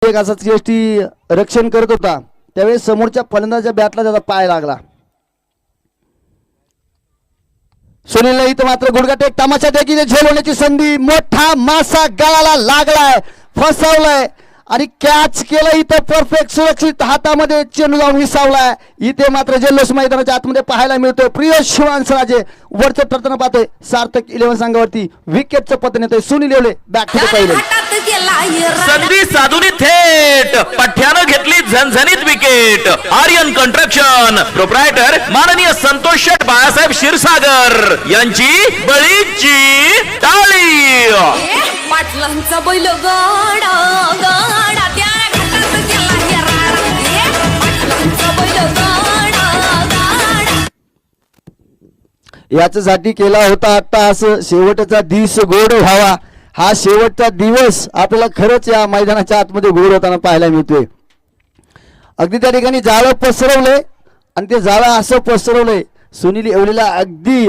एक असा यष्टी रक्षण करत होता त्यावेळेस समोरच्या फलंदाजाच्या बॅटला त्याचा पाय लागला. सुनीलला इथं मात्र गुडघा टेक तमाशा देखील झेल होण्याची संधी. मोठा मासा गळाला लागलाय, फसवलाय आणि कॅच केलं इथं परफेक्ट सुरक्षित हातामध्ये चेंडू जाऊन विसावलाय. इथे मात्र जल्लोष मैदानाच्या आतमध्ये पाहायला मिळतोय. प्रिय शिवांसराजे वरचं ठरताना पाहतोय. सार्थक 11 संघावरती विकेटचं पतन येतोय. Sunil Yewale back to the पहिले. संधी साधून थेट पठ्यानं घेतली झणझणीत विकेट. आर्यन कंस्ट्रक्शन प्रोप्रायटर माननीय संतोष शेठ बाळासाहेब क्षीरसागर यांची बळीची टाळी. पाटलांचा बैल गाडा गाडा त्या घाटात गेला हिरा. पाटलांचा बैल गाडा गाडा. याच्यासाठी केला होता आता असं शेवटचा दिवस गोड व्हावा. हा शेवटचा दिवस आपल्याला खरंच या मैदानाच्या आतमध्ये गोड होताना पाहायला मिळतोय. अगदी त्या ठिकाणी जाळं पसरवलंय आणि ते जाळं असं पसरवलंय सुनील येवलेला अगदी